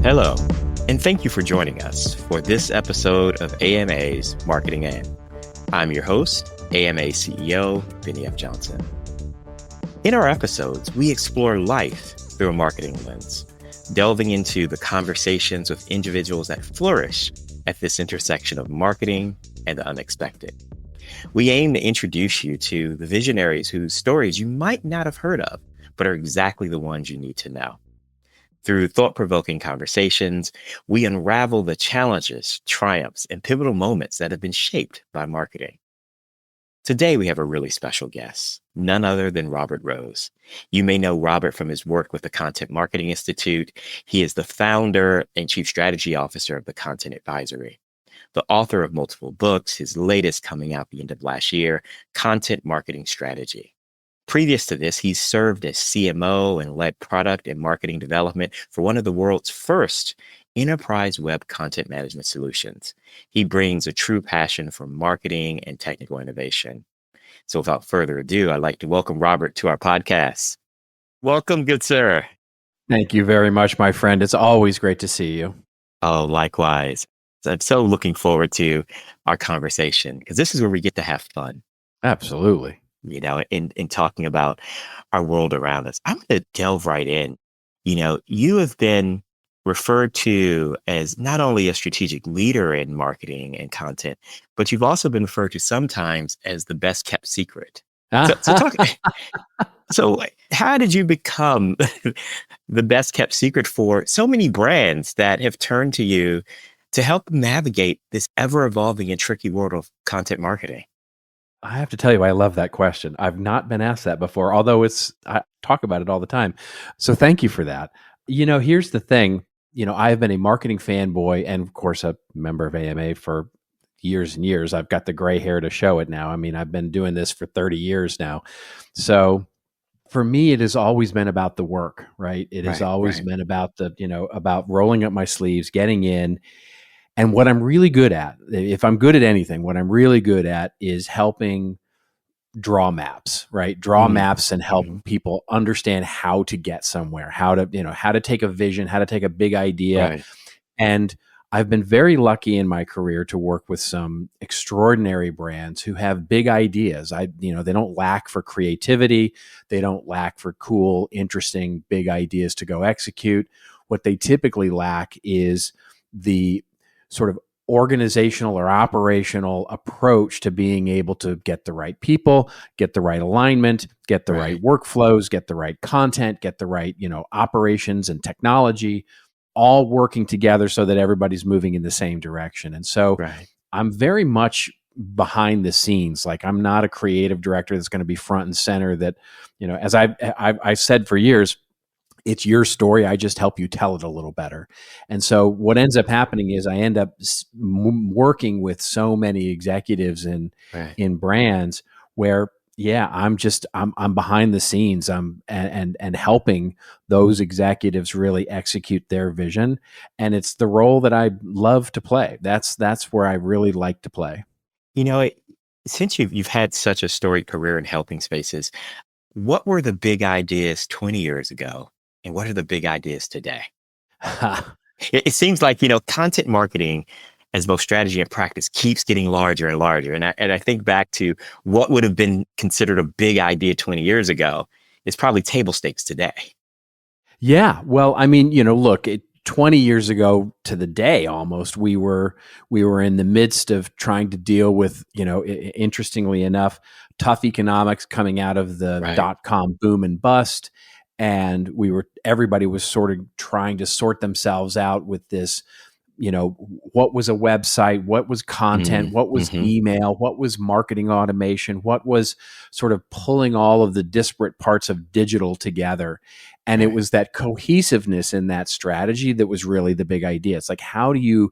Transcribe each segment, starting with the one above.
Hello, and thank you for joining us for this episode of AMA's Marketing In. I'm your host, AMA CEO, Bennie F. Johnson. In our episodes, we explore life through a marketing lens, delving into the conversations with individuals that flourish at this intersection of marketing and the unexpected. We aim to introduce you to the visionaries whose stories you might not have heard of, but are exactly the ones you need to know. Through thought-provoking conversations, we unravel the challenges, triumphs, and pivotal moments that have been shaped by marketing. Today, we have a really special guest, none other than Robert Rose. You may know Robert from his work with the Content Marketing Institute. He is the founder and chief strategy officer of the Content Advisory, the author of multiple books, his latest coming out the end of last year, Content Marketing Strategy. Previous to this, he served as CMO and led product and marketing development for one of the world's first enterprise web content management solutions. He brings a true passion for marketing and technical innovation. So without further ado, I'd like to welcome Robert to our podcast. Welcome, good sir. Thank you very much, my friend. It's always great to see you. Oh, likewise. I'm so looking forward to our conversation because this is where we get to have fun. Absolutely. In talking about our world around us. I'm going to delve right in. You have been referred to as not only a strategic leader in marketing and content, but you've also been referred to sometimes as the best kept secret. So how did you become the best kept secret for so many brands that have turned to you to help navigate this ever evolving and tricky world of content marketing? I have to tell you, I love that question. I've not been asked that before, although I talk about it all the time. So thank you for that. Here's the thing. I've been a marketing fanboy and, of course, a member of AMA for years and years. I've got the gray hair to show it now. I mean, I've been doing this for 30 years now. So for me, it has always been about the work, right? It has always been about about rolling up my sleeves, getting in. And what I'm really good at, if I'm good at anything, what I'm really good at is helping draw maps, right? Draw maps and help people understand how to get somewhere, how to take a vision, how to take a big idea. Right. And I've been very lucky in my career to work with some extraordinary brands who have big ideas. They don't lack for creativity. They don't lack for cool, interesting, big ideas to go execute. What they typically lack is the sort of organizational or operational approach to being able to get the right people, get the right alignment, get the right workflows, get the right content, get the right, operations and technology, all working together so that everybody's moving in the same direction. And so I'm very much behind the scenes. Like, I'm not a creative director that's going to be front and center that, as I've said for years, it's your story. I just help you tell it a little better. And so what ends up happening is I end up working with so many executives in brands where, I'm behind the scenes. And helping those executives really execute their vision. And it's the role that I love to play. That's where I really like to play. Since you've had such a storied career in helping spaces, what were the big ideas 20 years ago? And what are the big ideas today? It seems like, content marketing as both strategy and practice keeps getting larger and larger. And I think back to what would have been considered a big idea 20 years ago is probably table stakes today. Yeah. Well, I mean, look, 20 years ago to the day almost, we were in the midst of trying to deal with, interestingly enough, tough economics coming out of the .com boom and bust. And everybody was sort of trying to sort themselves out with this, what was a website, what was content, what was email, what was marketing automation, what was sort of pulling all of the disparate parts of digital together. And it was that cohesiveness in that strategy that was really the big idea. It's like, how do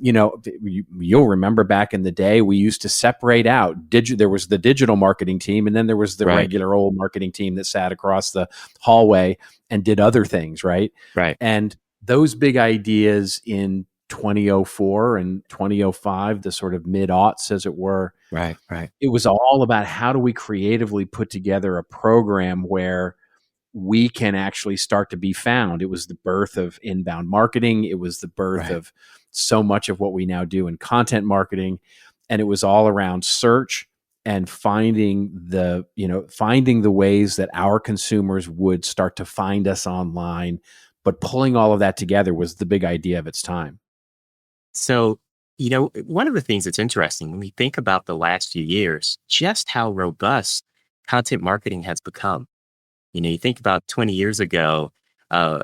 you'll remember back in the day, we used to separate out. There was the digital marketing team, and then there was the regular old marketing team that sat across the hallway and did other things, right? And those big ideas in 2004 and 2005, the sort of mid-aughts, as it were, it was all about how do we creatively put together a program where we can actually start to be found. It was the birth of inbound marketing. It was the birth Right. of so much of what we now do in content marketing. And it was all around search and finding the ways that our consumers would start to find us online. But pulling all of that together was the big idea of its time. So, one of the things that's interesting when we think about the last few years, just how robust content marketing has become. You think about 20 years ago, uh,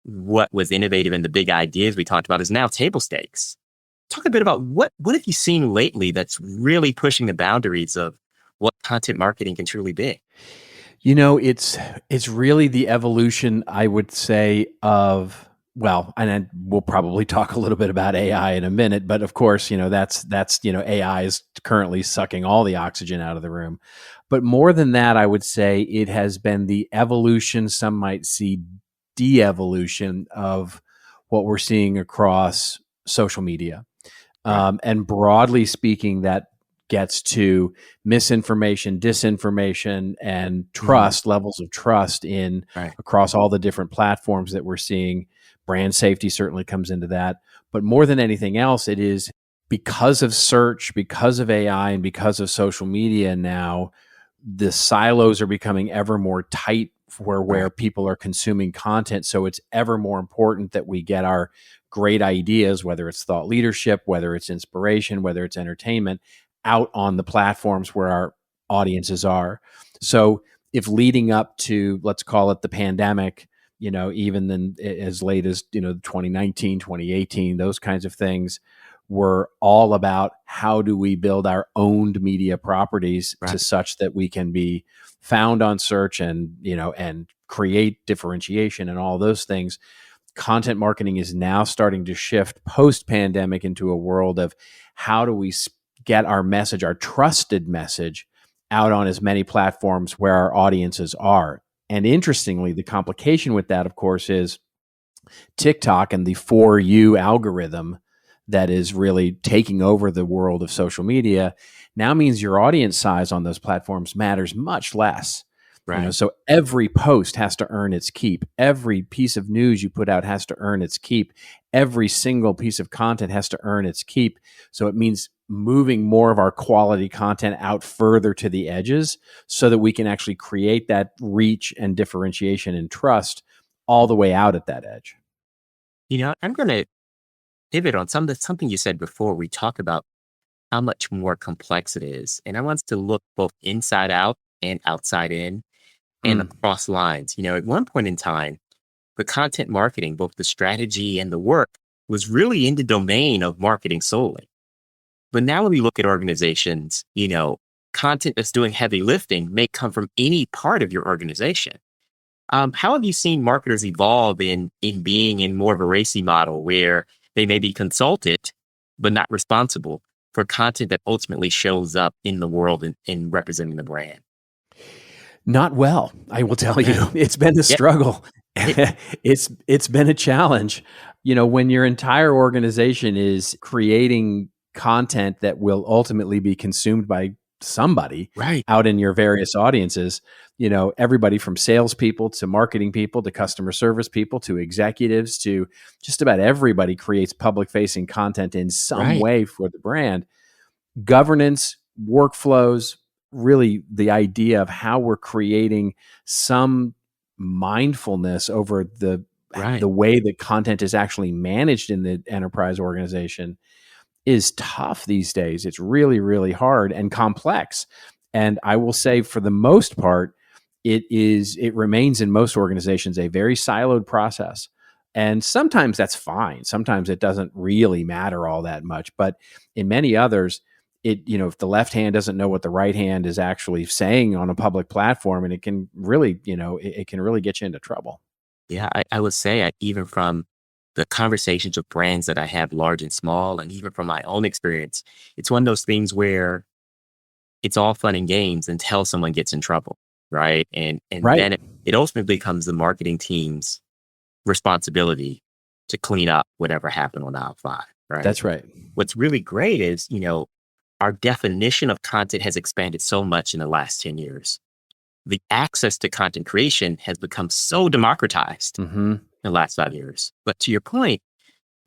what was innovative and the big ideas we talked about is now table stakes. Talk a bit about what have you seen lately that's really pushing the boundaries of what content marketing can truly be? It's really the evolution, I would say, of well, and then we'll probably talk a little bit about AI in a minute, but of course, that's AI is currently sucking all the oxygen out of the room. But more than that, I would say it has been the evolution, some might see de-evolution of what we're seeing across social media. Right. And broadly speaking, that gets to misinformation, disinformation, and Mhm. trust, levels of trust in Right. across all the different platforms that we're seeing. Brand safety certainly comes into that. But more than anything else, it is because of search, because of AI, and because of social media now, the silos are becoming ever more tight for where Right. people are consuming content. So it's ever more important that we get our great ideas, whether it's thought leadership, whether it's inspiration, whether it's entertainment, out on the platforms where our audiences are. So if leading up to, let's call it the pandemic, even then as late as, 2019, 2018, those kinds of things were all about how do we build our owned media properties to Right. such that we can be found on search and, and create differentiation and all those things. Content marketing is now starting to shift post pandemic into a world of how do we get our message, our trusted message, out on as many platforms where our audiences are. And interestingly, the complication with that, of course, is TikTok and the For You algorithm that is really taking over the world of social media now means your audience size on those platforms matters much less. Right. So every post has to earn its keep. Every piece of news you put out has to earn its keep. Every single piece of content has to earn its keep. So it means moving more of our quality content out further to the edges so that we can actually create that reach and differentiation and trust all the way out at that edge. I'm going to pivot on something you said before. We talk about how much more complex it is, and I want us to look both inside out and outside in and Mm. across lines. At one point in time, the content marketing, both the strategy and the work, was really in the domain of marketing solely. But now when we look at organizations, content that's doing heavy lifting may come from any part of your organization. How have you seen marketers evolve in being in more of a racy model where they may be consulted, but not responsible for content that ultimately shows up in the world and representing the brand? Not well, I will tell Yeah. you. It's been a Yeah. struggle. It, It's been a challenge. When your entire organization is creating content that will ultimately be consumed by somebody right. out in your various audiences, everybody from salespeople to marketing people to customer service people to executives to just about everybody creates public facing content in some Right. way for the brand. Governance, workflows, really the idea of how we're creating some mindfulness over Right. the way that content is actually managed in the enterprise organization is tough these days. It's really, really hard and complex. And I will say, for the most part, it remains in most organizations a very siloed process. And sometimes that's fine. Sometimes it doesn't really matter all that much. But in many others, if the left hand doesn't know what the right hand is actually saying on a public platform, and it can really, it can really get you into trouble. Yeah, I would say even from the conversations with brands that I have, large and small, and even from my own experience, it's one of those things where it's all fun and games until someone gets in trouble, right? And Right. then it ultimately becomes the marketing team's responsibility to clean up whatever happened on aisle 5, right? That's right. What's really great is, our definition of content has expanded so much in the last 10 years. the access to content creation has become so democratized Mm-hmm. in the last 5 years. But to your point,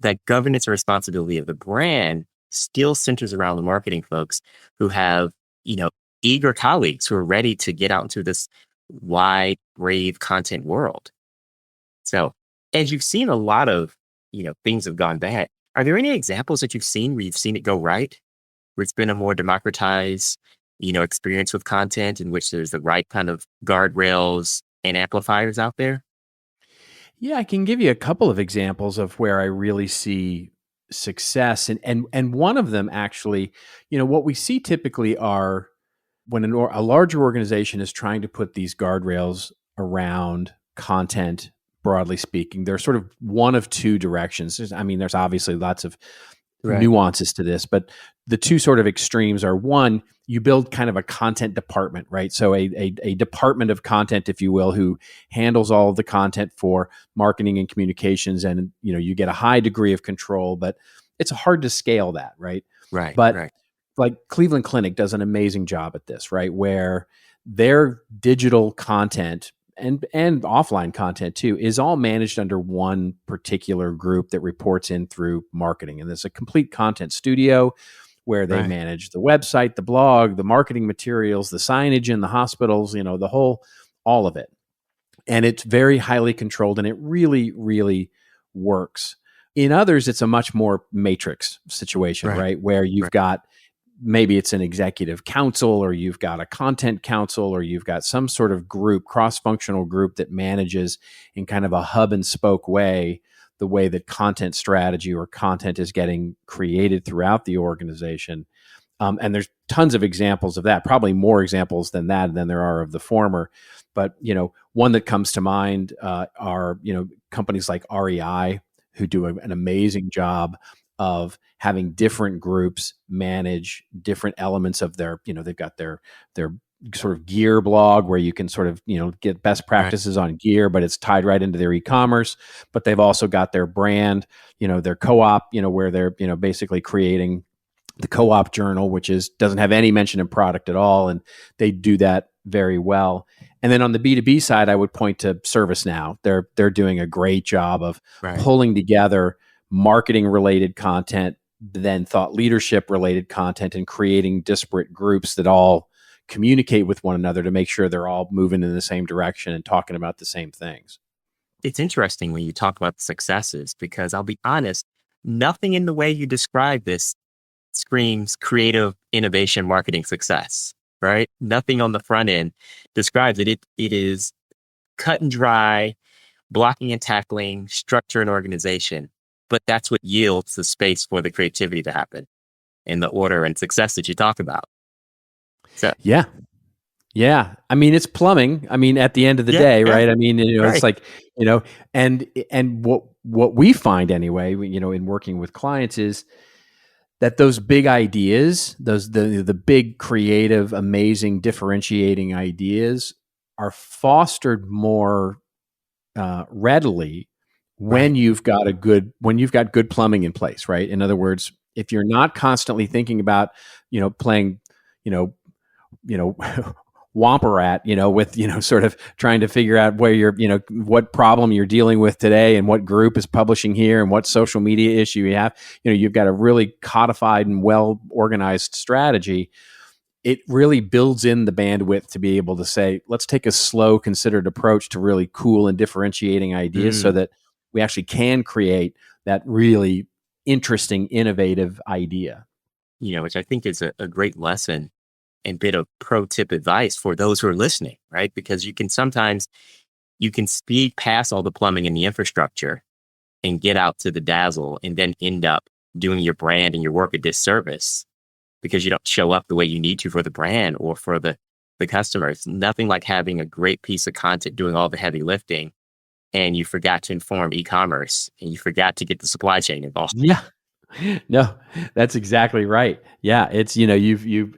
that governance and responsibility of the brand still centers around the marketing folks who have, you know, eager colleagues who are ready to get out into this wide, brave content world. So, as you've seen a lot of, things have gone bad, are there any examples that you've seen where you've seen it go right, where it's been a more democratized, experience with content in which there's the right kind of guardrails and amplifiers out there? Yeah, I can give you a couple of examples of where I really see success, and one of them actually, what we see typically are when a larger organization is trying to put these guardrails around content, broadly speaking, there's sort of one of two directions. There's obviously lots of Right. nuances to this, but the two sort of extremes are: one, you build kind of a content department, right? So a department of content, if you will, who handles all of the content for marketing and communications, and you get a high degree of control, but it's hard to scale that, right? Right. But Right. like Cleveland Clinic does an amazing job at this, right? Where their digital content and offline content too is all managed under one particular group that reports in through marketing. And there's a complete content studio where they Right. manage the website, the blog, the marketing materials, the signage in the hospitals, the whole, all of it. And it's very highly controlled, and it really, really works. In others, it's a much more matrix situation, Right. right? Where you've Right. got, maybe it's an executive council, or you've got a content council, or you've got some sort of group, cross-functional group that manages in kind of a hub and spoke way the way that content strategy or content is getting created throughout the organization. And there's tons of examples of that, probably more examples than that than there are of the former. But one that comes to mind are companies like REI, who do an amazing job of having different groups manage different elements of their. They've got their sort of gear blog where you can sort of get best Right. practices on gear, but it's tied right into their e-commerce. But they've also got their brand, their co-op, where they're basically creating the co-op journal, which doesn't have any mention of product at all, and they do that very well. And then on the B2B side, I would point to ServiceNow. They're doing a great job of Right. pulling together marketing related content, then thought leadership related content, and creating disparate groups that all communicate with one another to make sure they're all moving in the same direction and talking about the same things. It's interesting when you talk about the successes because I'll be honest, nothing in the way you describe this screams creative innovation marketing success, right? Nothing on the front end describes it. It is cut and dry, blocking and tackling, structure and organization. But that's what yields the space for the creativity to happen and the order and success that you talk about. So, Yeah. Yeah. It's plumbing. At the end of the yeah, day, yeah, right? It's right, like, and what we find anyway, in working with clients is that those big ideas, the big creative, amazing, differentiating ideas are fostered more readily right, when you've got good plumbing in place, right? In other words, if you're not constantly thinking about, playing, you know, you know, womper at, with, sort of trying to figure out where you're, what problem you're dealing with today and what group is publishing here and what social media issue you have. You've got a really codified and well organized strategy. It really builds in the bandwidth to be able to say, let's take a slow, considered approach to really cool and differentiating ideas so mm, that we actually can create that really interesting, innovative idea. which I think is a great lesson and bit of pro tip advice for those who are listening, right? Because you can speed past all the plumbing and the infrastructure and get out to the dazzle and then end up doing your brand and your work a disservice because you don't show up the way you need to for the brand or for the customers. Nothing like having a great piece of content doing all the heavy lifting and you forgot to inform e-commerce and you forgot to get the supply chain involved. Yeah. No, that's exactly right. Yeah, it's you've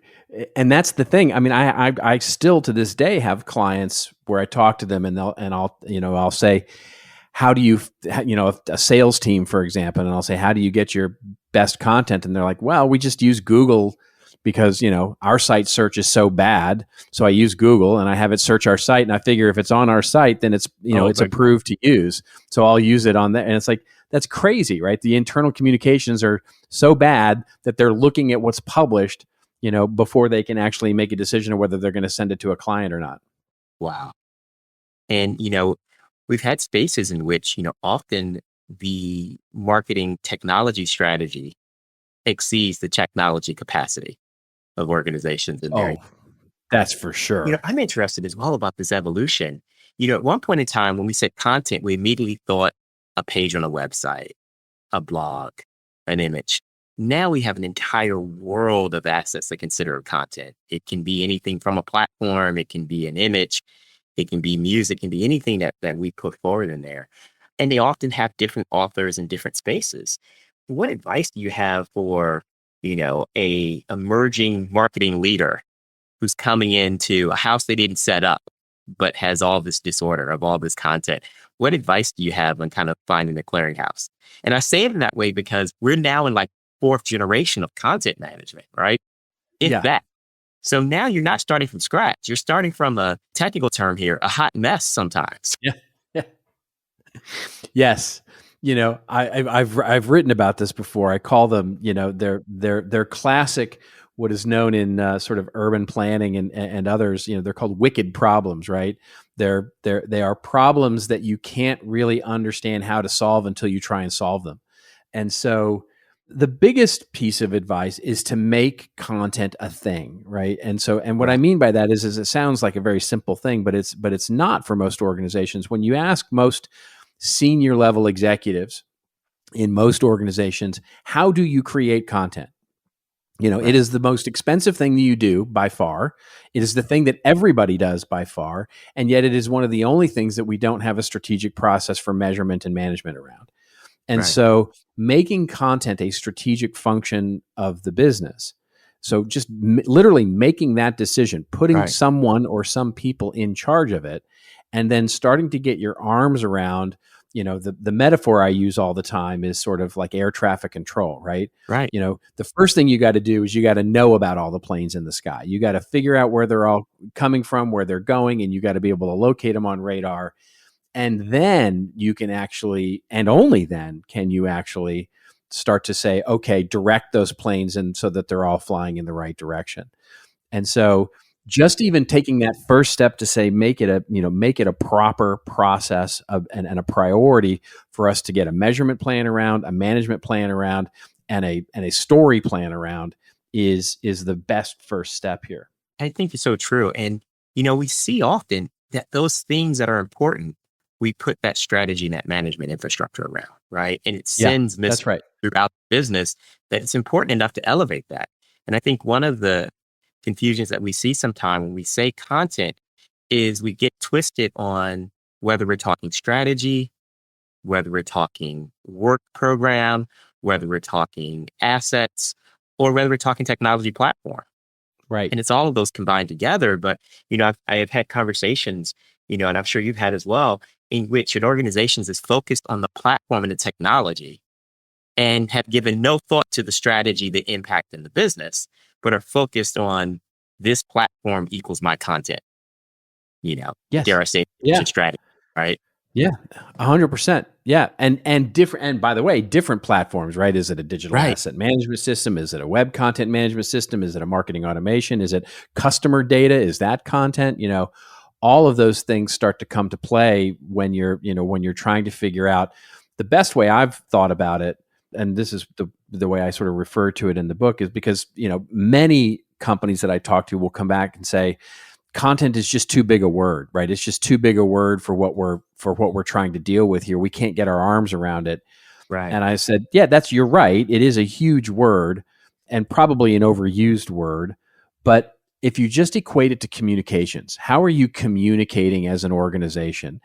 and that's the thing. I still to this day have clients where I talk to them and I'll say, how do you if a sales team, for example, and I'll say, how do you get your best content? And they're like, well, we just use Google because, our site search is so bad. So I use Google and I have it search our site, and I figure if it's on our site, then it's, it's approved to use. So I'll use it on that. And it's like, that's crazy, right? The internal communications are so bad that they're looking at what's published, before they can actually make a decision of whether they're going to send it to a client or not. Wow. And, we've had spaces in which, often the marketing technology strategy exceeds the technology capacity of organizations in there. Oh, that's for sure. I'm interested as well about this evolution. At one point in time, when we said content, we immediately thought a page on a website, a blog, an image. Now we have an entire world of assets to consider content. It can be anything from a platform, it can be an image, it can be music, it can be anything that we put forward in there. And they often have different authors in different spaces. What advice do you have for, a emerging marketing leader who's coming into a house they didn't set up, but has all this disorder of all this content? What advice do you have on kind of finding the clearinghouse? And I say it in that way because we're now in like fourth generation of content management, right? If that. So now you're not starting from scratch. You're starting from a technical term here, a hot mess sometimes. Yeah. Yes. I've written about this before. I call them, they're classic, what is known in sort of urban planning and others, they're called wicked problems, right? They are problems that you can't really understand how to solve until you try and solve them. And so the biggest piece of advice is to make content a thing, right? And what I mean by that is it sounds like a very simple thing, but it's not for most organizations. When you ask most senior level executives in most organizations, how do you create content? It is the most expensive thing that you do by far. It is the thing that everybody does by far. And yet it is one of the only things that we don't have a strategic process for measurement and management around. And so making content a strategic function of the business. So just literally making that decision, putting someone or some people in charge of it, and then starting to get your arms around, the metaphor I use all the time is sort of like air traffic control, right? Right. The first thing you got to do is you got to know about all the planes in the sky. You got to figure out where they're all coming from, where they're going, and you got to be able to locate them on radar. And then you can actually, and only then can you actually start to say, okay, direct those planes and so that they're all flying in the right direction. And so just even taking that first step to say, make it a proper process and a priority for us to get a measurement plan around, a management plan around, and a story plan around is the best first step here. I think it's so true. And, we see often that those things that are important, we put that strategy and that management infrastructure around, right? And it sends messages throughout the business that it's important enough to elevate that. And I think one of the confusions that we see sometimes when we say content is we get twisted on whether we're talking strategy, whether we're talking work program, whether we're talking assets, or whether we're talking technology platform. Right. And it's all of those combined together. But, I have had conversations, and I'm sure you've had as well, in which an organization is focused on the platform and the technology and have given no thought to the strategy, the impact in the business, but are focused on this platform equals my content, dare I say, strategy, right? Yeah, 100%. Yeah. And different, and by the way, different platforms, right? Is it a digital asset management system? Is it a web content management system? Is it a marketing automation? Is it customer data? Is that content? All of those things start to come to play when you're trying to figure out the best way I've thought about it. And this is the way I sort of refer to it in the book is because, many companies that I talk to will come back and say, content is just too big a word, right? It's just too big a word for what we're trying to deal with here. We can't get our arms around it. Right. And I said, yeah, you're right. It is a huge word and probably an overused word. But if you just equate it to communications, how are you communicating as an organization?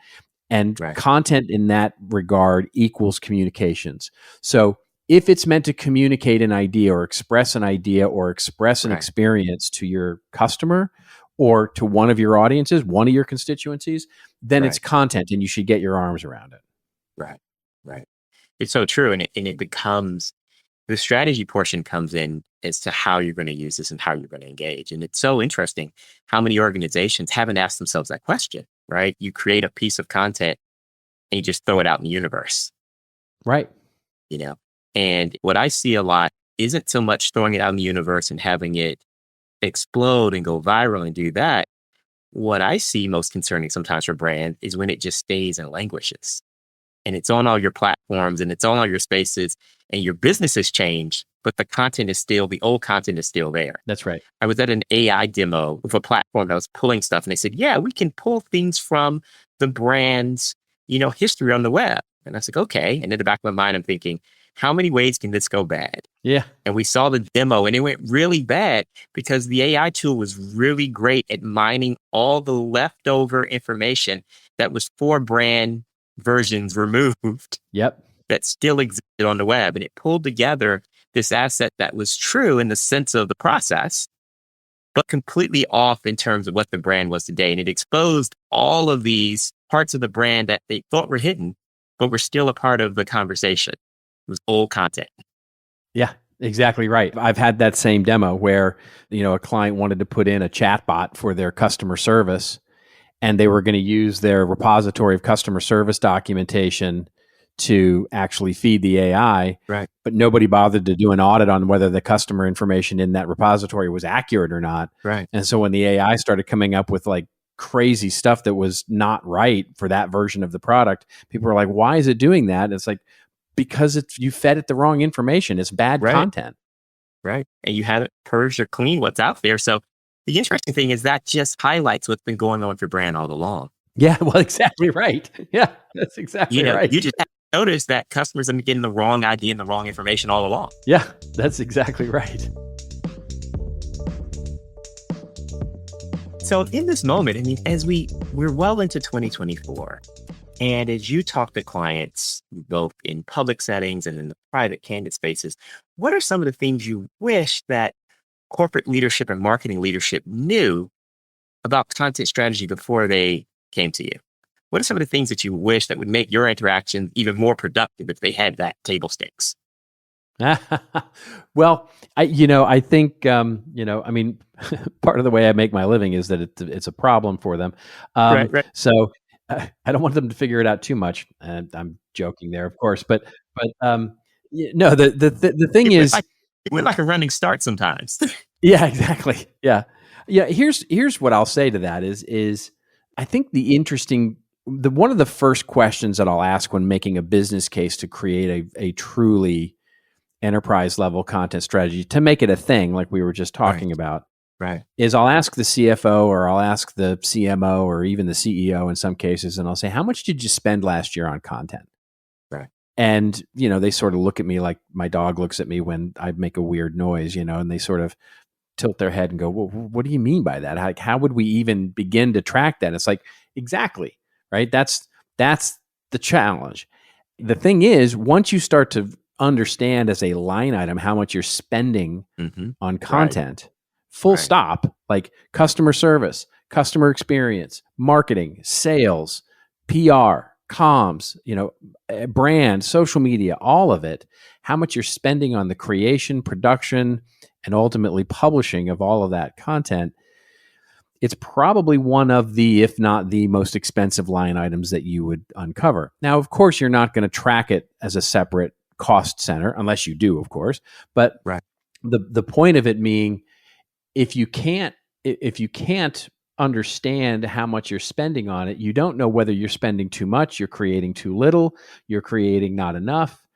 And content in that regard equals communications. So if it's meant to communicate an idea or express an idea or express an experience to your customer or to one of your audiences, one of your constituencies, then it's content and you should get your arms around it. Right. It's so true. And it becomes the strategy portion comes in as to how you're going to use this and how you're going to engage. And it's so interesting how many organizations haven't asked themselves that question, right? You create a piece of content and you just throw it out in the universe, Right. you know? And what I see a lot isn't so much throwing it out in the universe and having it explode and go viral and do that. What I see most concerning sometimes for brand is when it just stays and languishes and it's on all your platforms and it's on all your spaces and your business has changed, but the old content is still there. That's right. I was at an AI demo with a platform that was pulling stuff and they said, yeah, we can pull things from the brand's, history on the web. And I was like, okay. And in the back of my mind, I'm thinking, how many ways can this go bad? Yeah. And we saw the demo and it went really bad because the AI tool was really great at mining all the leftover information that was 4 brand versions removed Yep. that still existed on the web. And it pulled together this asset that was true in the sense of the process, but completely off in terms of what the brand was today. And it exposed all of these parts of the brand that they thought were hidden, but were still a part of the conversation. It was old content. Yeah, exactly right. I've had that same demo where, a client wanted to put in a chatbot for their customer service, and they were going to use their repository of customer service documentation to actually feed the AI. Right. But nobody bothered to do an audit on whether the customer information in that repository was accurate or not. Right. And so when the AI started coming up with like crazy stuff that was not right for that version of the product, people were like, why is it doing that? And it's like, because you fed it the wrong information. It's bad content. Right. And you haven't purged or cleaned what's out there. So the interesting thing is that just highlights what's been going on with your brand all along. Yeah, well, exactly right. Yeah, that's exactly right. You just have to notice that customers have been getting the wrong idea and the wrong information all along. Yeah, that's exactly right. So in this moment, as we're well into 2024, and as you talk to clients, both in public settings and in the private candid spaces, what are some of the things you wish that corporate leadership and marketing leadership knew about content strategy before they came to you? What are some of the things that you wish that would make your interactions even more productive if they had that table stakes? Well, I think, part of the way I make my living is that it's a problem for them. Right. So I don't want them to figure it out too much. And I'm joking there, of course, but no, the thing is, it went like a running start sometimes. Yeah, exactly. Yeah. Here's what I'll say to that is I think one of the first questions that I'll ask when making a business case to create a truly enterprise level content strategy to make it a thing like we were just talking about, right, is I'll ask the CFO or I'll ask the CMO or even the CEO in some cases, and I'll say, how much did you spend last year on content? Right. And, they sort of look at me like my dog looks at me when I make a weird noise, and they sort of tilt their head and go, well, what do you mean by that? How would we even begin to track that? And it's like, exactly, right? That's the challenge. The thing is, once you start to understand as a line item how much you're spending on content, full stop, like customer service, customer experience, marketing, sales, PR, comms, brand, social media, all of it, how much you're spending on the creation, production, and ultimately publishing of all of that content, it's probably one of the, if not the most expensive line items that you would uncover. Now, of course, you're not going to track it as a separate cost center, unless you do, of course. But the point of it being, if you can't understand how much you're spending on it, you don't know whether you're spending too much, you're creating too little, you're creating not enough.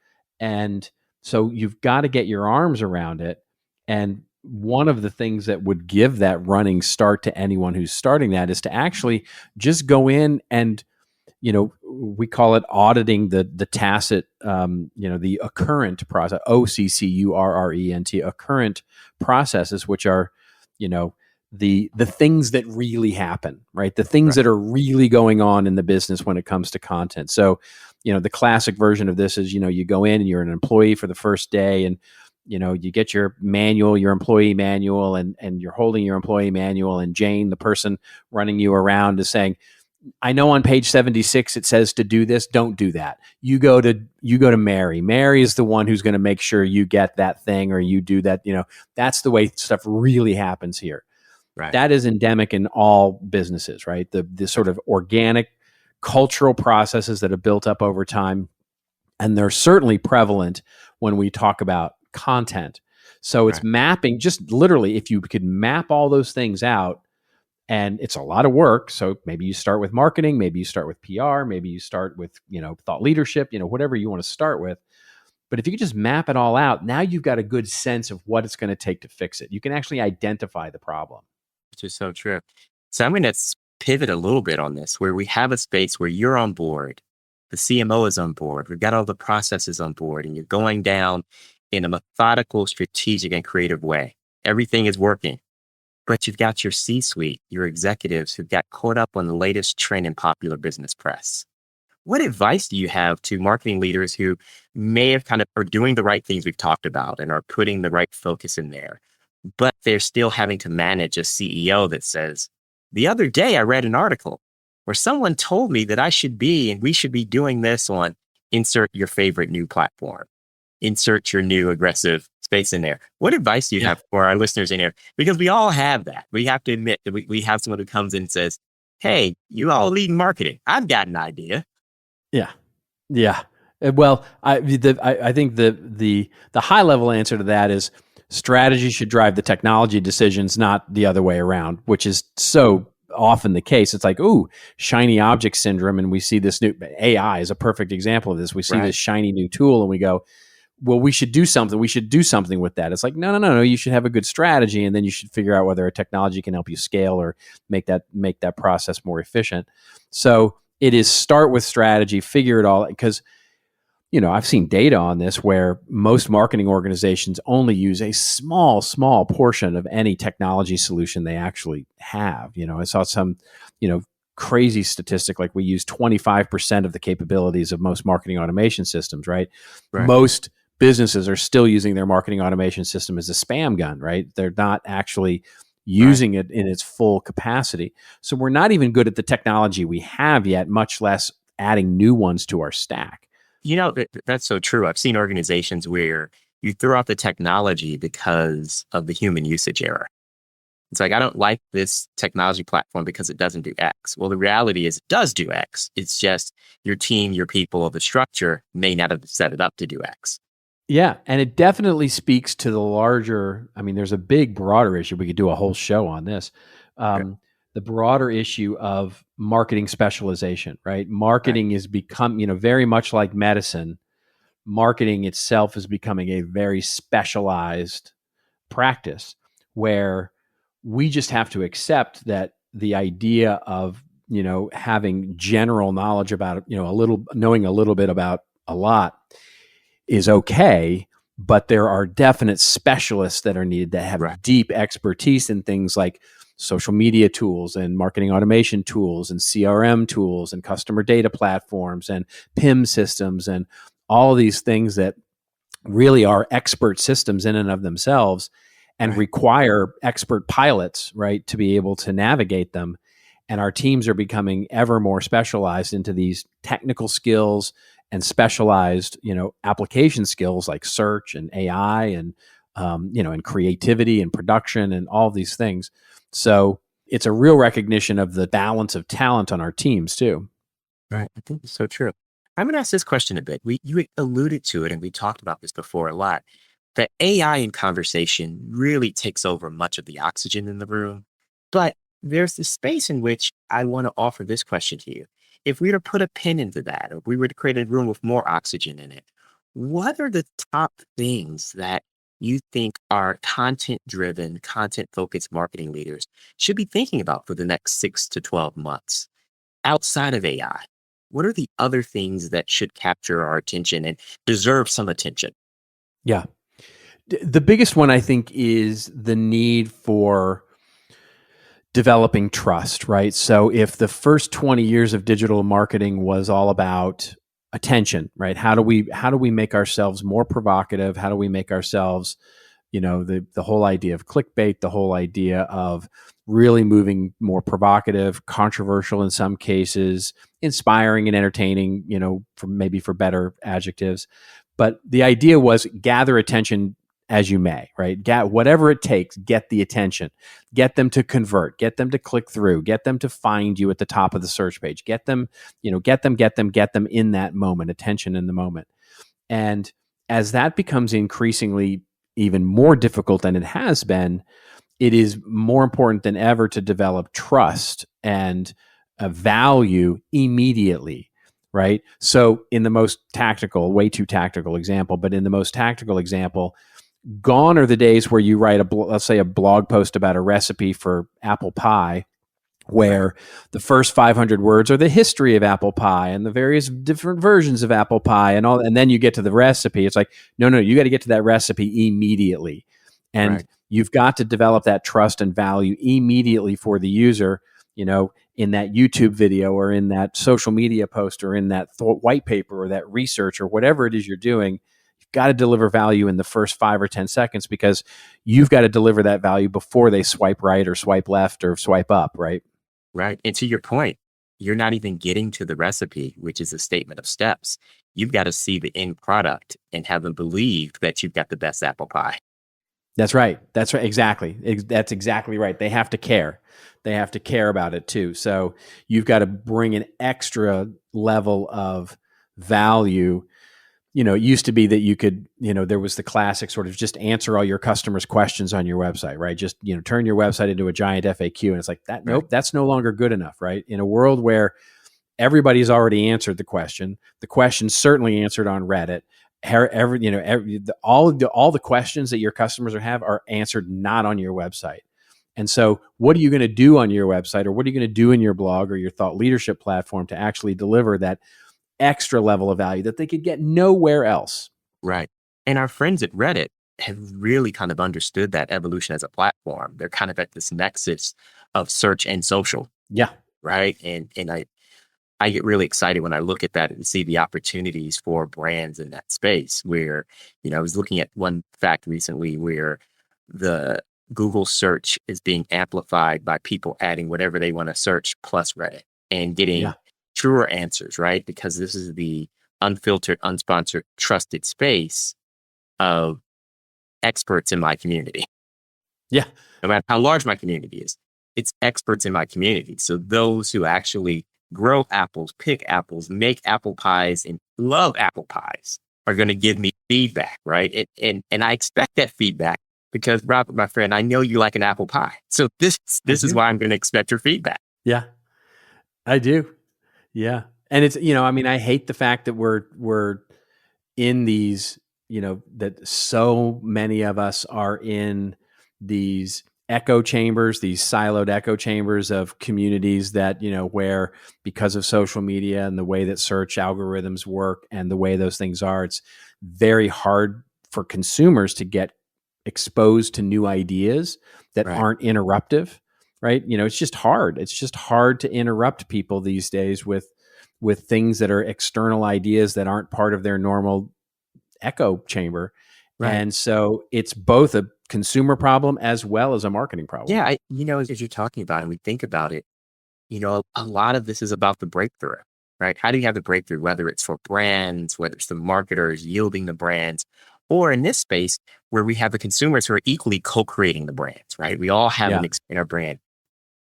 And so you've got to get your arms around it. And one of the things that would give that running start to anyone who's starting that is to actually just go in and, we call it auditing the tacit, the occurrent process, OCCURRENT, occurrent processes, which are, the things that really happen, right? The things that are really going on in the business when it comes to content. So, the classic version of this is, you go in and you're an employee for the first day and, you get your manual, your employee manual, and you're holding your employee manual, and Jane, the person running you around, is saying, I know on page 76 it says to do this. Don't do that. You go to Mary. Mary is the one who's going to make sure you get that thing or you do that. That's the way stuff really happens here. Right. That is endemic in all businesses, right? The sort of organic cultural processes that have built up over time, and they're certainly prevalent when we talk about content. So it's mapping, just literally, if you could map all those things out. And it's a lot of work. So maybe you start with marketing, maybe you start with PR, maybe you start with, thought leadership, whatever you want to start with. But if you could just map it all out, now you've got a good sense of what it's going to take to fix it. You can actually identify the problem. Which is so true. So I'm going to pivot a little bit on this, where we have a space where you're on board, the CMO is on board, we've got all the processes on board, and you're going down in a methodical, strategic, and creative way. Everything is working. But you've got your C-suite, your executives who've got caught up on the latest trend in popular business press. What advice do you have to marketing leaders who may have are doing the right things we've talked about and are putting the right focus in there, but they're still having to manage a CEO that says, the other day I read an article where someone told me that we should be doing this on insert your favorite new platform, insert your new aggressive space in there. What advice do you have for our listeners in here? Because we all have that. We have to admit that we have someone who comes in and says, hey, you all lead in marketing. I've got an idea. Yeah. Yeah. Well, I think the high level answer to that is strategy should drive the technology decisions, not the other way around, which is so often the case. It's like, ooh, shiny object syndrome. And we see this new AI is a perfect example of this. We see this shiny new tool and we go, well, we should do something. We should do something with that. It's like, no. You should have a good strategy, and then you should figure out whether a technology can help you scale or make that process more efficient. So it is start with strategy, figure it all, because I've seen data on this where most marketing organizations only use a small portion of any technology solution they actually have. I saw some, crazy statistic, like we use 25% of the capabilities of most marketing automation systems, right? Most businesses are still using their marketing automation system as a spam gun, right? They're not actually using it in its full capacity. So we're not even good at the technology we have yet, much less adding new ones to our stack. That's so true. I've seen organizations where you throw out the technology because of the human usage error. It's like, I don't like this technology platform because it doesn't do X. Well, the reality is it does do X. It's just your team, your people, or the structure may not have set it up to do X. Yeah. And it definitely speaks to the larger, there's a big broader issue. We could do a whole show on this. The broader issue of marketing specialization, right? Marketing is become, very much like medicine. Marketing itself is becoming a very specialized practice where we just have to accept that the idea of, having general knowledge about, knowing a little bit about a lot is okay, but there are definite specialists that are needed that have deep expertise in things like social media tools and marketing automation tools and CRM tools and customer data platforms and PIM systems and all these things that really are expert systems in and of themselves and require expert pilots, right, to be able to navigate them. And our teams are becoming ever more specialized into these technical skills and specialized, application skills like search and AI and, and creativity and production and all these things. So it's a real recognition of the balance of talent on our teams too. Right. I think it's so true. I'm going to ask this question a bit. You alluded to it, and we talked about this before a lot. That AI in conversation really takes over much of the oxygen in the room. But there's this space in which I want to offer this question to you. If we were to put a pin into that, or if we were to create a room with more oxygen in it, what are the top things that you think our content-driven, content-focused marketing leaders should be thinking about for the next 6 to 12 months outside of AI? What are the other things that should capture our attention and deserve some attention? Yeah. The biggest one, I think, is the need for developing trust, right? So if the first 20 years of digital marketing was all about attention, right? How do we make ourselves more provocative? How do we make ourselves, the whole idea of clickbait, the whole idea of really moving more provocative, controversial in some cases, inspiring and entertaining, for better adjectives. But the idea was gather attention as you may, right? Whatever it takes, get the attention, get them to convert, get them to click through, get them to find you at the top of the search page, get them in that moment, attention in the moment. And as that becomes increasingly even more difficult than it has been, it is more important than ever to develop trust and a value immediately, right? So in the most tactical, way too tactical example, but in the most tactical example, gone are the days where you write let's say a blog post about a recipe for apple pie, where the first 500 words are the history of apple pie and the various different versions of apple pie and all, and then you get to the recipe. It's like, no, you got to get to that recipe immediately. And you've got to develop that trust and value immediately for the user, in that YouTube video or in that social media post or in that white paper or that research or whatever it is you're doing. You've got to deliver value in the first 5 or 10 seconds, because you've got to deliver that value before they swipe right or swipe left or swipe up, right? Right. And to your point, you're not even getting to the recipe, which is a statement of steps. You've got to see the end product and have them believe that you've got the best apple pie. That's right. Exactly. That's exactly right. They have to care. They have to care about it too. So you've got to bring an extra level of value. It used to be that you could, there was the classic sort of just answer all your customers' questions on your website, right? Just, turn your website into a giant FAQ. And it's like that. Nope, that's no longer good enough, right? In a world where everybody's already answered the question certainly answered on Reddit. All the questions that your customers have are answered not on your website. And so what are you going to do on your website, or what are you going to do in your blog or your thought leadership platform to actually deliver that extra level of value that they could get nowhere else? Right. And our friends at Reddit have really kind of understood that evolution as a platform. They're kind of at this nexus of search and social. Yeah. Right. And I get really excited when I look at that and see the opportunities for brands in that space where, I was looking at one fact recently where the Google search is being amplified by people adding whatever they want to search plus Reddit and getting truer answers, right? Because this is the unfiltered, unsponsored, trusted space of experts in my community. Yeah. No matter how large my community is, it's experts in my community. So those who actually grow apples, pick apples, make apple pies, and love apple pies are going to give me feedback, right? And I expect that feedback because, Robert, my friend, I know you like an apple pie. So this is why I'm going to expect your feedback. Yeah, I do. Yeah. And it's, I hate the fact that we're in these, that so many of us are in these echo chambers, these siloed echo chambers of communities that, where because of social media and the way that search algorithms work and the way those things are, it's very hard for consumers to get exposed to new ideas that aren't interruptive, right? It's just hard. It's just hard to interrupt people these days with things that are external ideas that aren't part of their normal echo chamber. And so it's both a consumer problem as well as a marketing problem. Yeah, as you're talking about it and we think about it, a lot of this is about the breakthrough, right? How do you have the breakthrough, whether it's for brands, whether it's the marketers yielding the brands, or in this space where we have the consumers who are equally co-creating the brands, right? We all have an in our brand.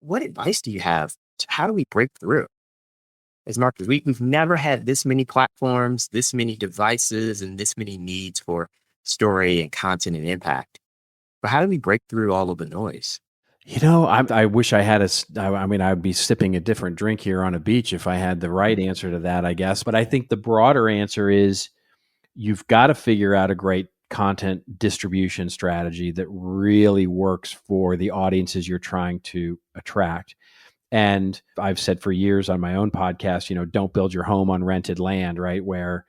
What advice do you have? How do we break through as marketers? We've never had this many platforms, this many devices, and this many needs for story and content and impact. But how do we break through all of the noise? I wish I had I'd be sipping a different drink here on a beach if I had the right answer to that, I guess. But I think the broader answer is you've got to figure out a great content distribution strategy that really works for the audiences you're trying to attract. And I've said for years on my own podcast, don't build your home on rented land, right? Where,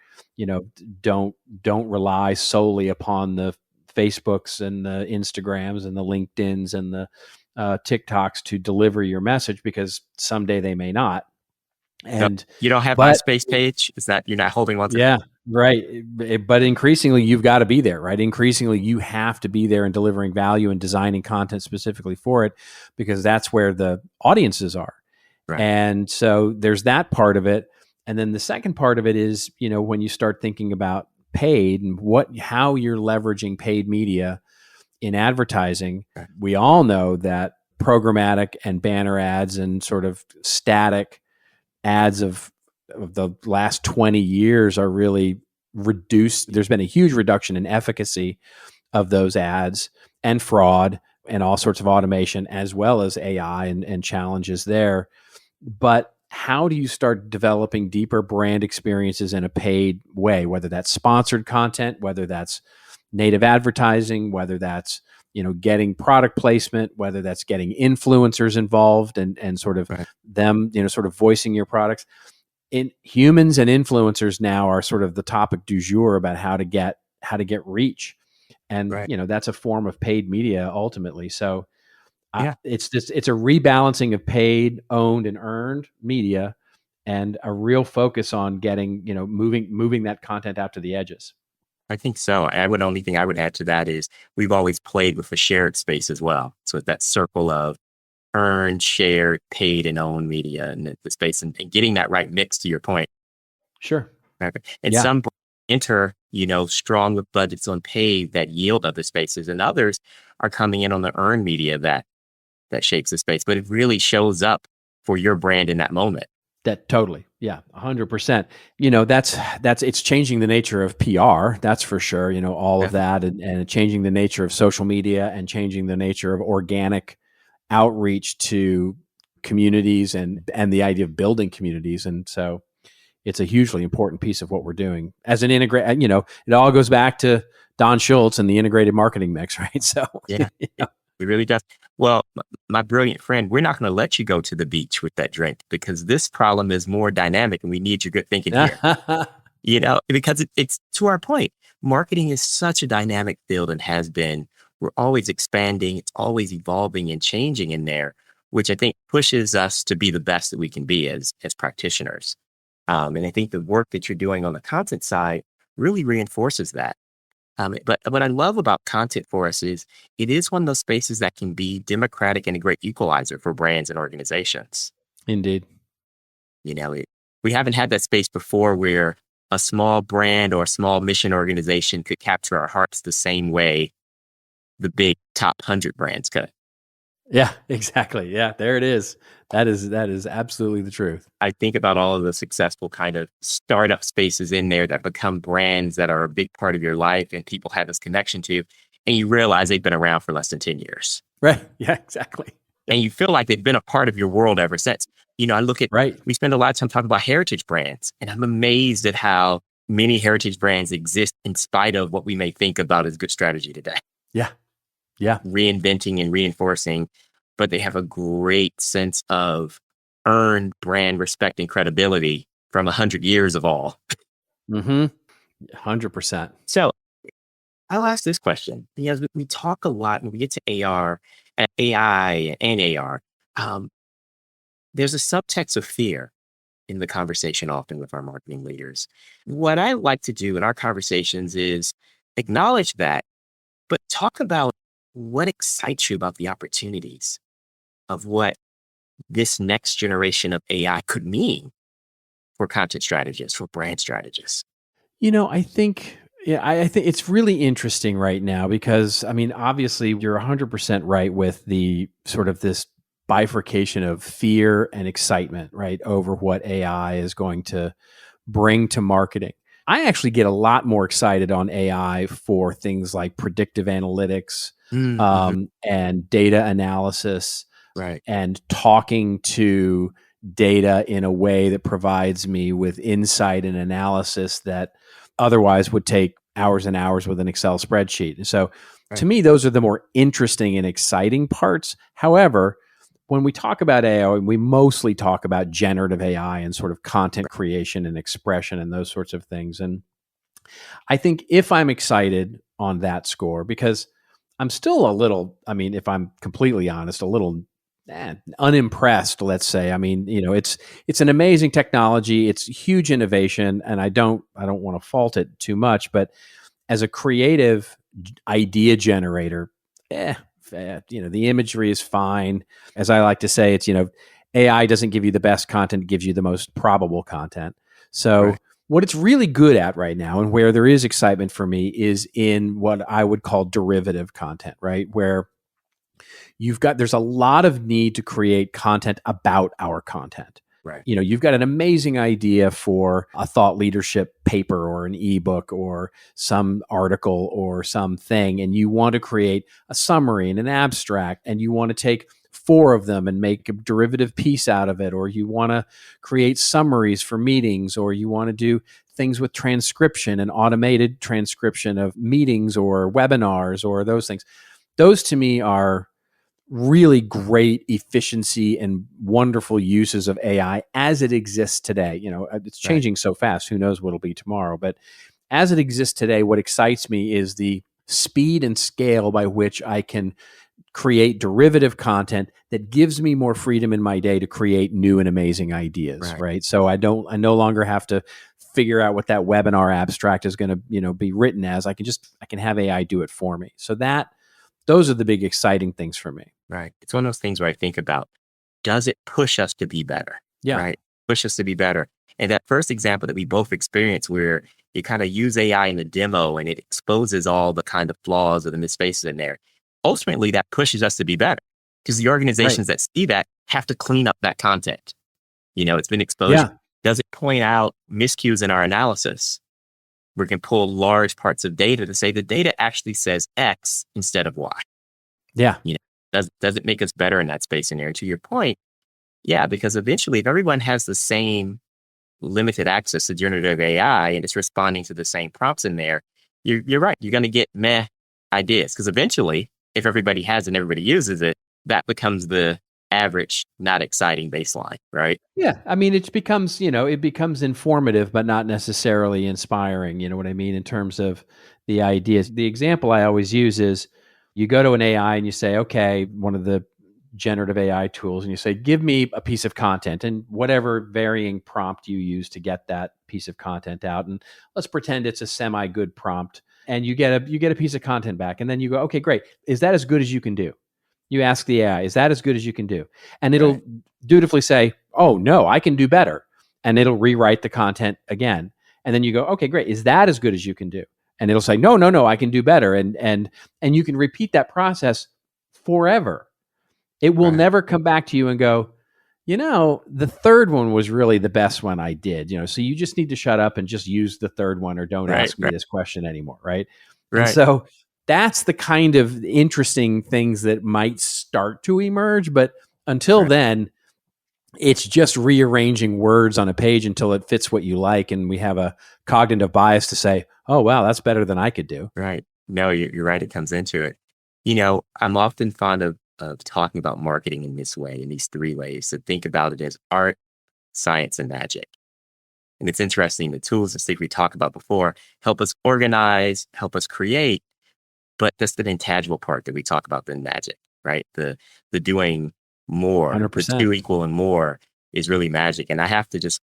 don't rely solely upon the Facebooks and the Instagrams and the LinkedIns and the TikToks to deliver your message, because someday they may not. So And, you don't have but MySpace page? Is that you're not holding one to yeah, right. But increasingly, you've got to be there, right? Increasingly, you have to be there and delivering value and designing content specifically for it, because that's where the audiences are. right, And so there's that part of it. And then the second part of it is, when you start thinking about paid and how you're leveraging paid media in advertising, right, we all know that programmatic and banner ads and sort of static ads of the last 20 years are really reduced. There's been a huge reduction in efficacy of those ads, and fraud, and all sorts of automation, as well as AI and challenges there. But how do you start developing deeper brand experiences in a paid way, whether that's sponsored content, whether that's native advertising, whether that's getting product placement, whether that's getting influencers involved and sort of right, them sort of voicing your products. In humans and influencers now are sort of the topic du jour about how to get reach, and right. that's a form of paid media ultimately. So Yeah. it's a rebalancing of paid, owned, and earned media, and a real focus on getting moving that content out to the edges. I think so. Only thing I would add to that is we've always played with a shared space as well. So it's that circle of earned, shared, paid, and owned media and the space and getting that right mix to your point. Sure. Okay. And Yeah. some enter, strong with budgets on paid that yield other spaces, and others are coming in on the earned media that shapes the space. But it really shows up for your brand in that moment. That totally. Yeah. 100%. That's it's changing the nature of PR. That's for sure. All of Definitely. that, and changing the nature of social media, and changing the nature of organic outreach to communities, and the idea of building communities. And so it's a hugely important piece of what we're doing as an integrate. It all goes back to Don Schultz and the integrated marketing mix, right? So, Yeah, it really does. Well, my brilliant friend, we're not going to let you go to the beach with that drink because this problem is more dynamic and we need your good thinking here. Because it's to our point, marketing is such a dynamic field and has been. We're always expanding, it's always evolving and changing in there, which I think pushes us to be the best that we can be as practitioners. And I think the work that you're doing on the content side really reinforces that. But what I love about content for us is it is one of those spaces that can be democratic and a great equalizer for brands and organizations. Indeed. We haven't had that space before where a small brand or a small mission organization could capture our hearts the same way the big top 100 brands could. Yeah, exactly. Yeah, there it is. That is absolutely the truth. I think about all of the successful kind of startup spaces in there that become brands that are a big part of your life and people have this connection to, and you realize they've been around for less than 10 years. Right. Yeah, exactly. And you feel like they've been a part of your world ever since. Right. We spend a lot of time talking about heritage brands, and I'm amazed at how many heritage brands exist in spite of what we may think about as good strategy today. Yeah. Yeah. Reinventing and reinforcing, but they have a great sense of earned brand respect and credibility from 100 years of all. Mm-hmm. 100%. So I'll ask this question because we talk a lot when we get to AR and AI and AR. Um, there's a subtext of fear in the conversation often with our marketing leaders. What I like to do in our conversations is acknowledge that, but talk about what excites you about the opportunities of what this next generation of AI could mean for content strategists, for brand strategists. I think, yeah, I think it's really interesting right now because, I mean, obviously you're 100% right with the sort of this bifurcation of fear and excitement, right, over what AI is going to bring to marketing. I actually get a lot more excited on AI for things like predictive analytics, Mm-hmm. and data analysis, Right. and talking to data in a way that provides me with insight and analysis that otherwise would take hours and hours with an Excel spreadsheet. And so to Right. me, those are the more interesting and exciting parts. However, when we talk about AI, we mostly talk about generative AI and sort of content creation and expression and those sorts of things. And I think if I'm excited on that score, because I'm still a little, I mean, if I'm completely honest, a little unimpressed, let's say. I mean, it's an amazing technology. It's huge innovation, and I don't want to fault it too much, but as a creative idea generator, the imagery is fine. As I like to say, it's, AI doesn't give you the best content, it gives you the most probable content. So Right. what it's really good at right now, and where there is excitement for me, is in what I would call derivative content, right? Where there's a lot of need to create content about our content. Right. You've got an amazing idea for a thought leadership paper or an ebook or some article or something, and you want to create a summary and an abstract, and you want to take four of them and make a derivative piece out of it, or you want to create summaries for meetings, or you want to do things with transcription and automated transcription of meetings or webinars or those things. Those to me are really great efficiency and wonderful uses of AI as it exists today. It's changing so fast. Who knows what it'll be tomorrow? But as it exists today, what excites me is the speed and scale by which I can create derivative content that gives me more freedom in my day to create new and amazing ideas. Right. So I no longer have to figure out what that webinar abstract is going to, be written as. I can have AI do it for me. So those are the big exciting things for me. Right. It's one of those things where I think about, does it push us to be better? Yeah. Right. Push us to be better. And that first example that we both experienced, where you kind of use AI in the demo and it exposes all the kind of flaws or the misspaces in there, ultimately that pushes us to be better, because the organizations that see that have to clean up that content. It's been exposed. Yeah. Does it point out miscues in our analysis? We can pull large parts of data to say the data actually says X instead of Y. Yeah. Does it make us better in that space and area? To your point, yeah, because eventually if everyone has the same limited access to generative AI and it's responding to the same prompts in there, you're right. You're going to get meh ideas, because eventually if everybody has it and everybody uses it, that becomes the average, not exciting baseline, right? Yeah. I mean, it becomes informative, but not necessarily inspiring. You know what I mean? In terms of the ideas. The example I always use is you go to an AI and you say, okay, one of the generative AI tools, and you say, give me a piece of content and whatever varying prompt you use to get that piece of content out. And let's pretend it's a semi-good prompt. And you get a piece of content back. And then you go, okay, great. Is that as good as you can do? You ask the AI, is that as good as you can do? And it'll dutifully say, oh, no, I can do better. And it'll rewrite the content again. And then you go, okay, great. Is that as good as you can do? And it'll say, no, I can do better. And you can repeat that process forever. It will never come back to you and go, the third one was really the best one I did. So you just need to shut up and just use the third one, or don't ask me this question anymore. Right. And so that's the kind of interesting things that might start to emerge. But until then, it's just rearranging words on a page until it fits what you like. And we have a cognitive bias to say, oh, wow, that's better than I could do. Right. No, you're right. It comes into it. I'm often fond of talking about marketing in this way, in these three ways. So think about it as art, science, and magic. And it's interesting, the tools and things we talked about before help us organize, help us create, but that's the intangible part that we talk about, the magic, right? The doing more, 100%. the two equal and more is really magic. And I have to just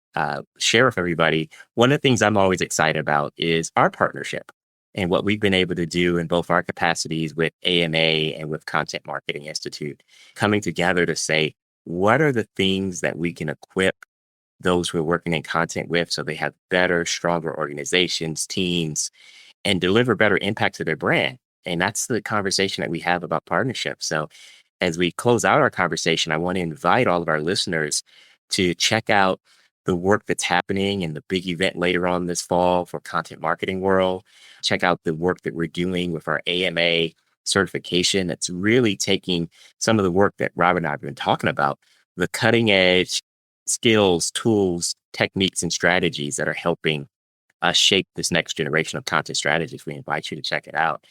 share with everybody, one of the things I'm always excited about is our partnership and what we've been able to do in both our capacities with AMA and with Content Marketing Institute, coming together to say, what are the things that we can equip those who are working in content with, so they have better, stronger organizations, teams, and deliver better impact to their brand. And that's the conversation that we have about partnerships. So as we close out our conversation, I want to invite all of our listeners to check out the work that's happening in the big event later on this fall for Content Marketing World. Check out the work that we're doing with our AMA certification that's really taking some of the work that Rob and I have been talking about, the cutting edge skills, tools, techniques, and strategies that are helping us shape this next generation of content strategies. We invite you to check it out.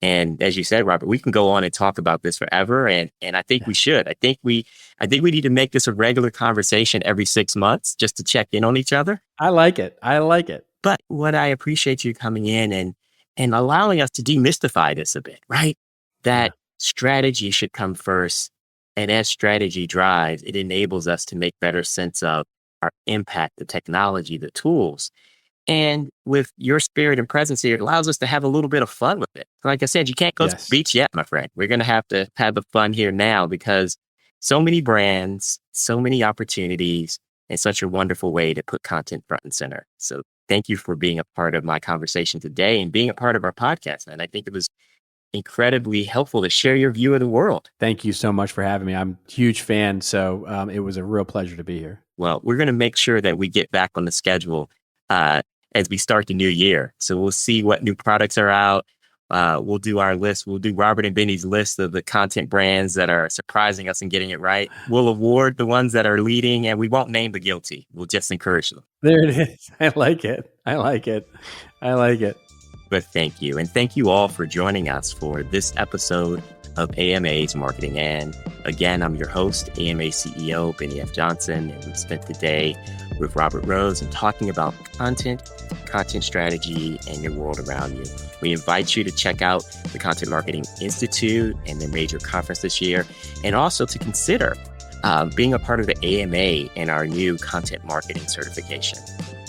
And as you said, Robert, we can go on and talk about this forever. And I think we should. I think we need to make this a regular conversation every 6 months just to check in on each other. I like it. But what I appreciate you coming in and allowing us to demystify this a bit, right? That strategy should come first And as strategy drives, it enables us to make better sense of our impact, the technology, the tools. And with your spirit and presence here, it allows us to have a little bit of fun with it. Like I said, you can't go to the Yes. beach yet, my friend. We're going to have the fun here now because so many brands, so many opportunities, and such a wonderful way to put content front and center. So thank you for being a part of my conversation today and being a part of our podcast. And I think it was incredibly helpful to share your view of the world. Thank you so much for having me. I'm a huge fan. So it was a real pleasure to be here. Well, we're going to make sure that we get back on the schedule as we start the new year. So we'll see what new products are out. We'll do our list. We'll do Robert and Bennie's list of the content brands that are surprising us and getting it right. We'll award the ones that are leading, and we won't name the guilty. We'll just encourage them. There it is. I like it. I like it. I like it. But thank you. And thank you all for joining us for this episode of AMA's Marketing And. Again, I'm your host, AMA CEO Bennie F. Johnson, and we spent the day with Robert Rose and talking about content strategy, and your world around you. We invite you to check out the Content Marketing Institute and their major conference this year, and also to consider being a part of the AMA and our new content marketing certification.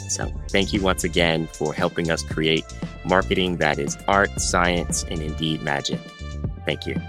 So thank you once again for helping us create marketing that is art, science, and indeed magic. Thank you.